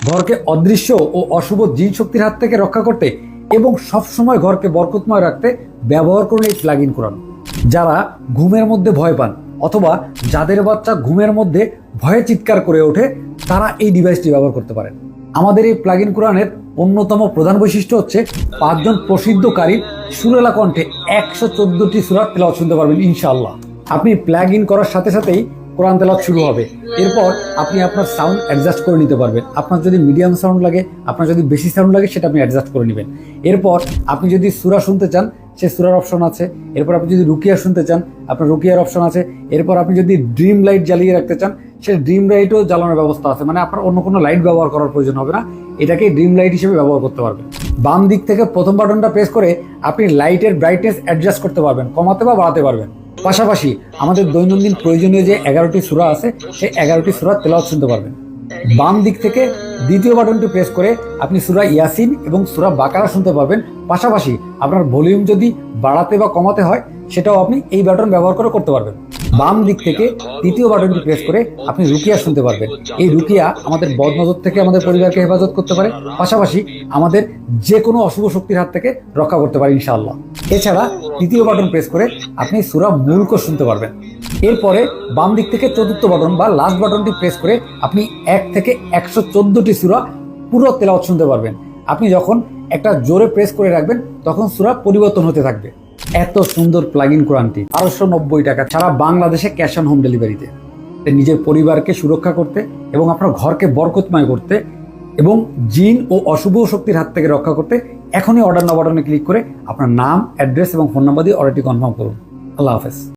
ঘরকে অদৃশ্য ও অশুভ জিন শক্তির হাত থেকে রক্ষা করতে এবং সবসময় ঘরকে বরকতময় রাখতে ব্যবহার করুন এই প্লাগ ইন কোরআন। যারা ঘুমের মধ্যে ভয় পান অথবা যাদের বাচ্চা ঘুমের মধ্যে ভয়ে চিৎকার করে ওঠে তারা এই ডিভাইসটি ব্যবহার করতে পারেন। আমাদের এই প্লাগ ইন কোরআনের অন্যতম প্রধান বৈশিষ্ট্য হচ্ছে 5 জন প্রসিদ্ধ কারীর সুরেলা কণ্ঠে 114টি সূরা তেলাওয়াত শুনতে পারবেন ইনশাআল্লাহ। আপনি প্লাগ ইন করার সাথে সাথেই কোরআন তেলাওয়াত শুরু হবে। এরপর আপনি আপনার সাউন্ড অ্যাডজাস্ট করে নিতে পারবেন। আপনার যদি মিডিয়াম সাউন্ড লাগে, আপনার যদি বেশি সাউন্ড লাগে, সেটা আপনি অ্যাডজাস্ট করে নেবেন। এরপর আপনি যদি সূরা শুনতে চান, সে সূরার অপশন আছে। এরপর আপনি যদি রুকিয়া শুনতে চান, আপনার রুকিয়ার অপশন আছে। এরপর আপনি যদি ড্রিম লাইট জ্বালিয়ে রাখতে চান, সে ড্রিম লাইটও জ্বালানোর ব্যবস্থা আছে। মানে আপনার অন্য কোনো লাইট ব্যবহার করার প্রয়োজন হবে না, এটাকে ড্রিম লাইট হিসেবে ব্যবহার করতে পারবেন। বাম দিক থেকে প্রথম বাটনটা প্রেস করে আপনি লাইটের ব্রাইটনেস অ্যাডজাস্ট করতে পারবেন, কমাতে বা বাড়াতে পারবেন। পাশাপাশি আমাদের দৈনন্দিন প্রয়োজনীয় যে 11টি সূরা আছে, সেই 11টি সূরা তেলাওয়াত শুনতে পারবেন। বাম দিক থেকে দ্বিতীয় বাটনটি প্রেস করে আপনি সূরা ইয়াসিন এবং সূরা বাকারা শুনতে পারবেন। পাশাপাশি আপনার ভলিউম যদি বাড়াতে বা কমাতে হয়, সেটাও আপনি এই বাটন ব্যবহার করে করতে পারবেন। বাম দিক থেকে তৃতীয় বাটনটি প্রেস করে আপনি রুকিয়া শুনতে পারবেন। এই রুকিয়া আমাদের বদনজর থেকে আমাদের পরিবারকে হেফাজত করতে পারে, পাশাপাশি আমাদের যে কোনো অশুভ শক্তির হাত থেকে রক্ষা করতে পারে ইনশাআল্লাহ। এছাড়া তৃতীয় বাটন প্রেস করে আপনি সূরা মুলক শুনতে পারবেন। এরপরে বাম দিক থেকে চতুর্থ বাটন বা লাস্ট বাটনটি প্রেস করে আপনি 1 থেকে 114টি সূরা পুরো তেলাওয়াত শুনতে পারবেন। আপনি যখন একটা জোরে প্রেস করে রাখবেন তখন সূরা পরিবর্তন হতে থাকবে। এত সুন্দর প্লাগ ইন কোরআনটি 1290 টাকা সারা বাংলাদেশে ক্যাশ অন হোম ডেলিভারিতে। নিজের পরিবারকে সুরক্ষা করতে এবং আপনার ঘরকে বরকতময় করতে এবং জিন ও অশুভ শক্তির হাত থেকে রক্ষা করতে এখনই অর্ডার নাও বাটনে ক্লিক করে আপনার নাম, অ্যাড্রেস এবং ফোন নাম্বার দিয়ে অর্ডারটি কনফার্ম করুন। আল্লাহ হাফেজ।